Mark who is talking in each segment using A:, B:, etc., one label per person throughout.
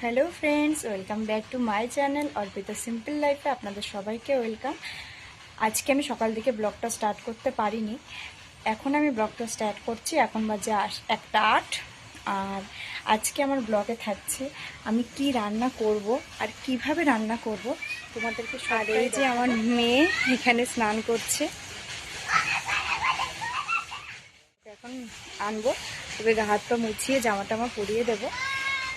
A: Hello friends, welcome back to my channel Arpita simple লাইফে আপনাদের সবাইকে ওয়েলকাম। আজকে আমি সকাল থেকে ব্লগটা স্টার্ট করতে পারিনি, এখন আমি ব্লগটা স্টার্ট করছি। এখন বাজে 1:08। আর আজকে আমার ব্লগে থাকছে আমি কি রান্না করব আর কিভাবে রান্না করব তোমাদেরকে। আর এই যে আমার মেয়ে এখানে স্নান করছে, এখন আনবো, তবে গা হাত পা মুছিয়ে জামা টামা পরিয়ে দেবো,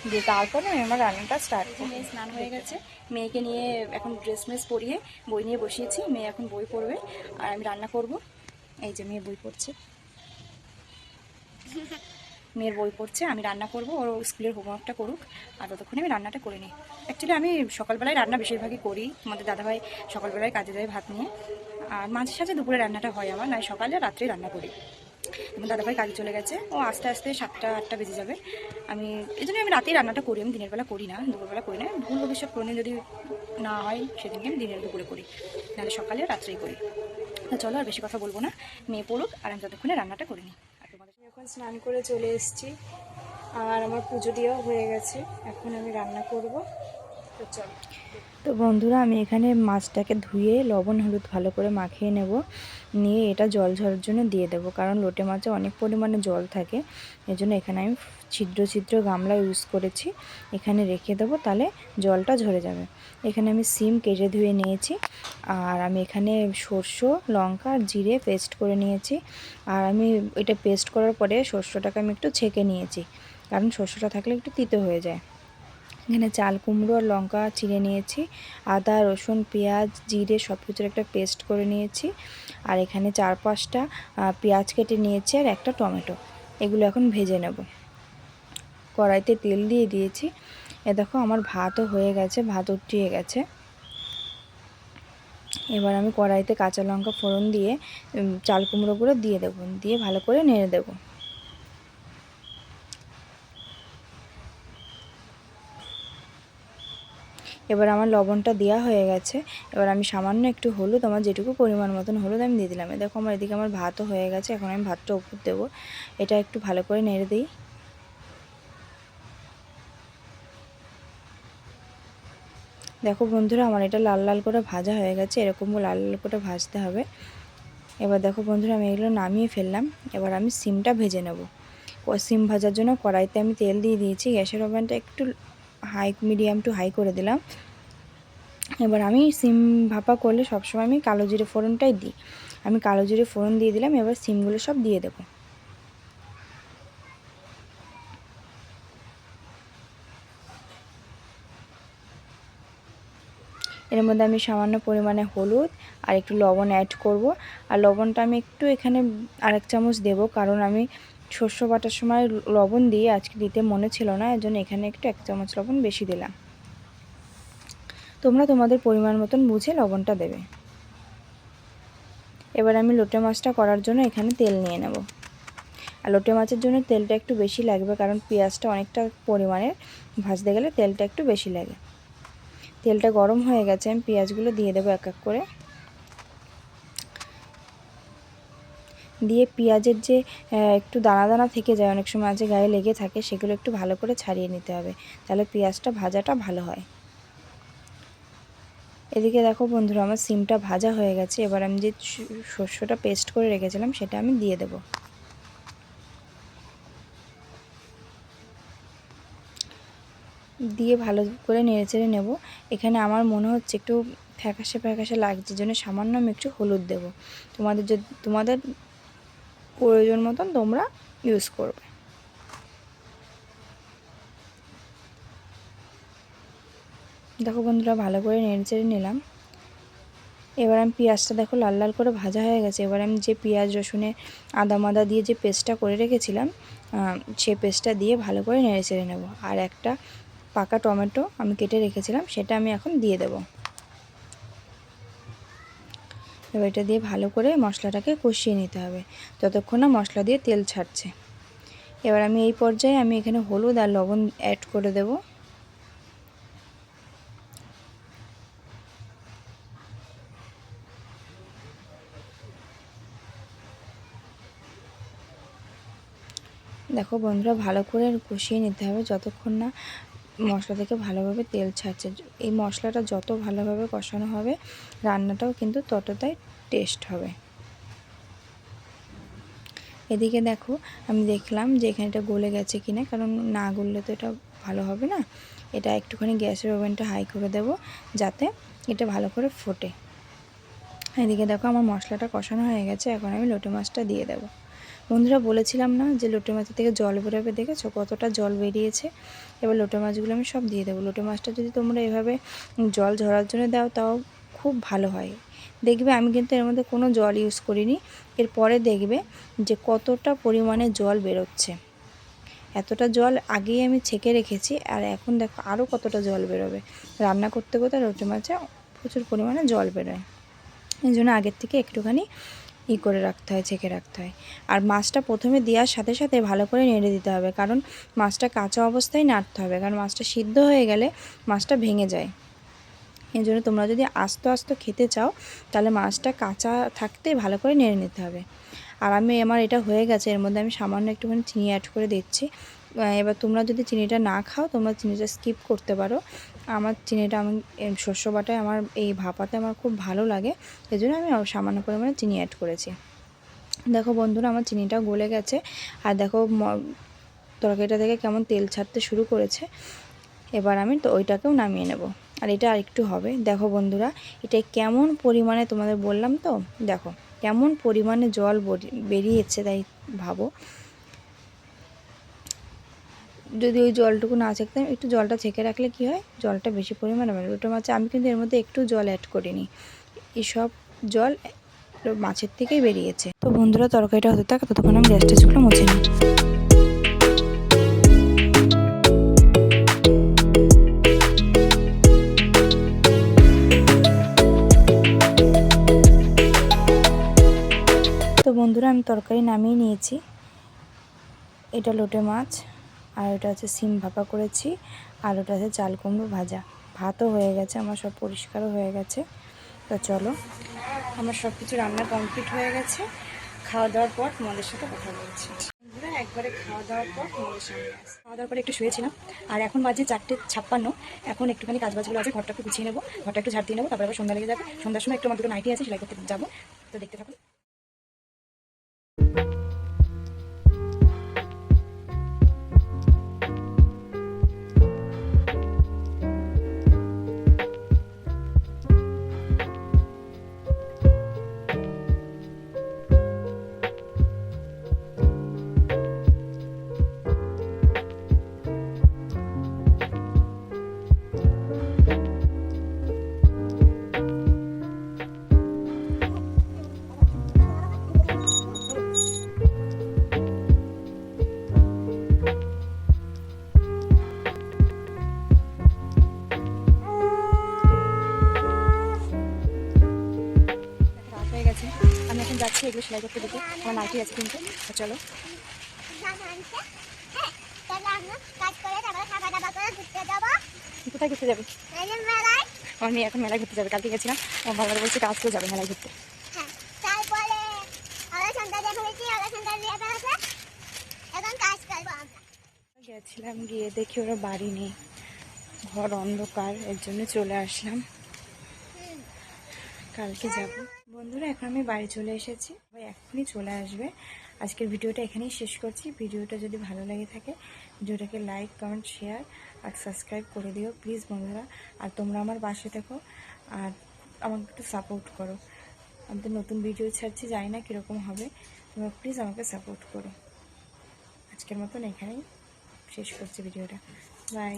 A: দিয়ে তারপরে আমি আমার রান্নাটা স্টার্ট করব। মেয়ে স্নান হয়ে গেছে, মেয়েকে নিয়ে এখন ড্রেস মেস পরিয়ে বই নিয়ে বসিয়েছি। মেয়ে এখন বই পড়বে আর আমি রান্না করব। এই যে মেয়ে বই পড়ছে, মেয়ের বই পড়ছে, আমি রান্না করব, ওর স্কুলের হোমওয়ার্কটা করুক আর ততক্ষণে আমি রান্নাটা করে নিই। অ্যাকচুয়ালি আমি সকালবেলায় রান্না বেশিরভাগই করি, তোমাদের দাদাভাই সকালবেলায় কাজে যায় ভাত নিয়ে, আর মাঝে সাঝে দুপুরে রান্নাটা হয় আমার, নয় সকালে আর রাত্রেই রান্না করি। এবং দাদাভাই কাজে চলে গেছে, ও আস্তে আস্তে 7টা-8টা বেজে যাবে। আমি এই জন্য আমি রাতেই রান্নাটা করি, আমি দিনের বেলা করি না, দুপুরবেলা করি না। ভুল ভবিষ্যৎ কোনোদিন যদি না হয় সেদিনকে আমি দিনের দুপুরে করি, নাহলে সকালে রাত্রেই করি। তো চলো আর বেশি কথা বলবো না, মেয়ে পড়ুক আর আমি ততক্ষণে রান্নাটা করে নিই। আর তোমাদের এখন স্নান করে চলে এসেছি আর আমার পুজো দেওয়াও হয়ে গেছে, এখন আমি রান্না করব। তো চলো। তো বন্ধুরা, আমি এখানে মাছটাকে ধুয়ে লবণ হলুদ ভালো করে মাখিয়ে নেব, নিয়ে এটা জল ঝরার জন্য দিয়ে দেব, কারণ লোটে মাছে অনেক পরিমাণে জল থাকে। এজন্য এখানে আমি ছিদ্র ছিদ্র গামলা ইউজ করেছি, এখানে রেখে দেবো, তাহলে জলটা ঝরে যাবে। এখানে আমি সিম কেটে ধুয়ে নিয়েছি, আর আমি এখানে সরষে লঙ্কা আর জিরে পেস্ট করে নিয়েছি। আর আমি এটা পেস্ট করার পরে সরষেটাকে আমি একটু ছেঁকে নিয়েছি, কারণ সরষেটা থাকলে একটু তিতো হয়ে যায়। এখানে চাল কুমড়ো আর লঙ্কা চিড়ে নিয়েছি, আদা রসুন পেঁয়াজ জিরে সব কিছুর একটা পেস্ট করে নিয়েছি। আর এখানে 4-5টা পেঁয়াজ কেটে নিয়েছি আর একটা টমেটো, এগুলো এখন ভেজে নেব। কড়াইতে তেল দিয়ে দিয়েছি। এ দেখো আমার ভাতও হয়ে গেছে, ভাত উঠিয়ে গেছে। এবার আমি কড়াইতে কাঁচা লঙ্কা ফোড়ন দিয়ে চাল কুমড়োগুলো দিয়ে দেবো, দিয়ে ভালো করে নেড়ে দেবো। এবার আমার লবণটা দেওয়া হয়ে গেছে। এবার আমি সামান্য একটু হলুদ, আমার যেটুকু পরিমাণ মতন হলুদ আমি দিয়ে দিলাম। দেখো আমার এদিকে আমার ভাতও হয়ে গেছে, এখন আমি ভাতটা উপর দেবো। এটা একটু ভালো করে নেড়ে দিই। দেখো বন্ধুরা, আমার এটা লাল লাল করে ভাজা হয়ে গেছে, এরকম লাল লাল করে ভাজতে হবে। এবার দেখো বন্ধুরা, আমি এগুলো নামিয়ে ফেললাম। এবার আমি সিমটা ভেজে নেব। সিম ভাজার জন্য কড়াইতে আমি তেল দিয়ে দিয়েছি, গ্যাসের ওভেনটা একটু মিডিয়াম টু হাই করে দিলাম। এবার আমি সিম ভাপা করলে সবসময় আমি কালো জিরে ফোড়নটাই দিই, আমি কালো জিরে ফোড়ন দিয়ে দিলাম। এবার সিমগুলো সব দিয়ে দেবো। এর মধ্যে আমি সামান্য পরিমাণে হলুদ আর একটু লবণ অ্যাড করব। আর লবণটা আমি একটু এখানে আরেক চামচ দেব, কারণ আমি শস্য বাটার সময় লবণ দিয়ে আজকে দিতে মনে ছিল না, এর জন্য এখানে একটু 1 চামচ লবণ বেশি দিলাম। তোমরা তোমাদের পরিমাণ মতন বুঝে লবণটা দেবে। এবার আমি লোটে মাছটা করার জন্য এখানে তেল নিয়ে নেব। আর লোটে মাছের জন্য তেলটা একটু বেশি লাগবে, কারণ পেঁয়াজটা অনেকটা পরিমাণে ভাজতে গেলে তেলটা একটু বেশি লাগে। তেলটা গরম হয়ে গেছে, আমি পেঁয়াজগুলো দিয়ে দেবো এক এক করে। দিয়ে পেঁয়াজের যে একটু দানা দানা থেকে যায়, অনেক সময় আছে গায়ে লেগে থাকে, সেগুলো একটু ভালো করে ছাড়িয়ে নিতে হবে, তাহলে পেঁয়াজটা ভাজাটা ভালো হয়। এদিকে দেখো বন্ধুরা, আমার সিমটা ভাজা হয়ে গেছে। এবার আমি যে শস্যটা পেস্ট করে রেখেছিলাম সেটা আমি দিয়ে দেব। দিয়ে ভালো করে নেড়েচেড়ে নেব। এখানে আমার মনে হচ্ছে একটু ফ্যাকাশে ফ্যাকাশে লাগছে, জন্য সামান্য আমি একটু হলুদ দেব। তোমাদের প্রয়োজন মতন তোমরা ইউজ করবে। দেখো বন্ধুরা, ভালো করে নেড়েচেড়ে নিলাম। এবার আমি পেঁয়াজটা দেখো লাল লাল করে ভাজা হয়ে গেছে। এবার আমি যে পেঁয়াজ রসুনে আদা মাদা দিয়ে যে পেস্টটা করে রেখেছিলাম, সে পেস্টটা দিয়ে ভালো করে নেড়েচেড়ে নেব। আর একটা পাকা টমেটো আমি কেটে রেখেছিলাম, সেটা আমি এখন দিয়ে দেব। এবার এটা দিয়ে ভালো করে মশলাটাকে কষিয়ে নিতে হবে, যতক্ষণ না মশলা দিয়ে তেল ছাড়ছে। এবার আমি এই পর্যায়ে আমি এখানে হলুদ আর লবণ অ্যাড করে দেব। দেখো বন্ধুরা, ভালো করে কষিয়ে নিতে হবে যতক্ষণ না
B: মশলা থেকে ভালোভাবে তেল ছাড়ছে। এই মশলাটা যত ভালোভাবে কষানো হবে রান্নাটাও কিন্তু ততটাই টেস্ট হবে। এদিকে দেখো আমি দেখলাম যে এখানে এটা গলে গেছে কিনা, কারণ না গললে তো এটা ভালো হবে না। এটা একটুখানি গ্যাসের ওভেনটা হাই করে দেব যাতে এটা ভালো করে ফোটে। এদিকে দেখো আমার মশলাটা কষানো হয়ে গেছে, এখন আমি লোটে মাছটা দিয়ে দেব। বন্ধুরা বলেছিলাম না যে লোটে মাছের থেকে জল বেরোবে, দেখেছো কতটা জল বেরিয়েছে। এবার লোটে মাছগুলো আমি সব দিয়ে দেবো। লোটে মাছটা যদি তোমরা এভাবে জল ঝরার জন্য দাও তাও খুব ভালো হয়। দেখবে আমি কিন্তু এর মধ্যে কোনো জল ইউজ করিনি। এরপরে দেখবে যে কতটা পরিমাণে জল বেরোচ্ছে। এতটা জল আগেই আমি ছেঁকে রেখেছি, আর এখন দেখো আরও কতটা জল বেরোবে। রান্না করতে করতে লোটে মাছে প্রচুর পরিমাণে জল বেরোয়, এই জন্য আগের থেকে একটুখানি করে রাখতে হয়, ছেঁকে রাখতে হয়। আর মাছটা প্রথমে দেওয়ার সাথে সাথে ভালো করে নেড়ে দিতে হবে, কারণ মাছটা কাঁচা অবস্থায় নাড়তে হবে, কারণ মাছটা সিদ্ধ হয়ে গেলে মাছটা ভেঙে যায়। এই জন্য তোমরা যদি আস্তে আস্তে খেতে চাও তাহলে মাছটা কাঁচা থাকতে ভালো করে নেড়ে নিতে হবে। আর আমার এটা হয়ে গেছে, এর মধ্যে আমি সামান্য একটুখানি চিনি অ্যাড করে দিচ্ছি। এবার তোমরা যদি চিনিটা না খাও তোমরা চিনিটা স্কিপ করতে পারো। আমার চিনিটা আমি শস্য বাটায় আমার এই ভাপাতে আমার খুব ভালো লাগে, এই জন্য আমি সামান্য পরিমাণে চিনি অ্যাড করেছি। দেখো বন্ধুরা আমার চিনিটা গলে গেছে, আর দেখো তরকারিটা থেকে কেমন তেল ছাড়তে শুরু করেছে। এবার আমি তো ওইটাকেও নামিয়ে নেব, আর এটা আরেকটু হবে। দেখো বন্ধুরা এটা কেমন পরিমাণে, তোমাদের বললাম তো দেখো কেমন পরিমাণে জল বেরিয়েছে, তাই ভাবো যদি ওই জলটুকু না ছেঁকতাম, একটু জলটা ছেঁকে রাখলে কি হয়, জলটা বেশি পরিমাণে মানে লোটে মাছে আমি কিন্তু এর মধ্যে একটু জল অ্যাড করিনি, এসব জল মাছের থেকেই বেরিয়েছে। তো বন্ধুরা তরকারিটা হতে থাক, ততক্ষণ আমি গ্যাসটা চুলো মুছে নিই। তো বন্ধুরা আমি তরকারি নামিয়ে নিয়েছি। এটা লোটে মাছ, আর ওটা হচ্ছে সিম ভাপা করেছি, আর ওটা হচ্ছে চাল কুমড়ো ভাজা। ভাতও হয়ে গেছে আমার, সব পরিষ্কারও হয়ে গেছে। তো চলো
A: আমার সব কিছু রান্না কমপ্লিট হয়ে গেছে। খাওয়া দাওয়ার পর তোমাদের সাথে কথা বলছি। বন্ধুরা একবারে খাওয়া দাওয়ার পর তোমাদের সামনে আসি। খাওয়া দাওয়ার পরে একটু শুয়েছিলাম, আর এখন বাজে 4:56। এখন একটুখানি কাজবাজগুলো আছে, ঘরটা একটু গুছিয়ে নেবো, ঘরটা একটু ঝাড় দিয়ে নেবো, তারপরে আবার সন্ধ্যা লেগে যাবে। সন্ধ্যার সময় একটু আমার দুটো নাইটি আছে, সেলাই করতে যাবো। তো দেখতে থাকুন। রাত হয়ে গেছে, আমি এখন যাচ্ছি এগুলো সেলাই করতে দিতে। আমার নাইটি আছে কিন্তু। তো চলো। কোথায় ঘুরতে যাবে? আমি এখন মেলায় ঘুরতে যাবে, কালকে গেছিলাম, আমার বাবা বলছে কাজ করে যাবে মেলায় ঘুরতে। গেছিলাম, গিয়ে দেখি ওরা বাড়ি নেই, ঘর অন্ধকার, এর জন্য চলে আসলাম। কালকে যাব। বন্ধুরা এখন আমি বাড়ি চলে এসেছি, ভাই এখনই চলে আসবে। আজকের ভিডিওটা এখানেই শেষ করছি। ভিডিওটা যদি ভালো লেগে থাকে ভিডিওটাকে লাইক, কমেন্ট, শেয়ার আর সাবস্ক্রাইব করে দিও প্লিজ বন্ধুরা। আর তোমরা আমার পাশে থেকো আর আমাকে একটু সাপোর্ট করো। আমি তো নতুন ভিডিও ছাড়ছি, জানি না কীরকম হবে, তোমরা প্লিজ আমাকে সাপোর্ট করো। আজকের মতন এখানেই শেষ করছি ভিডিওটা। বাই।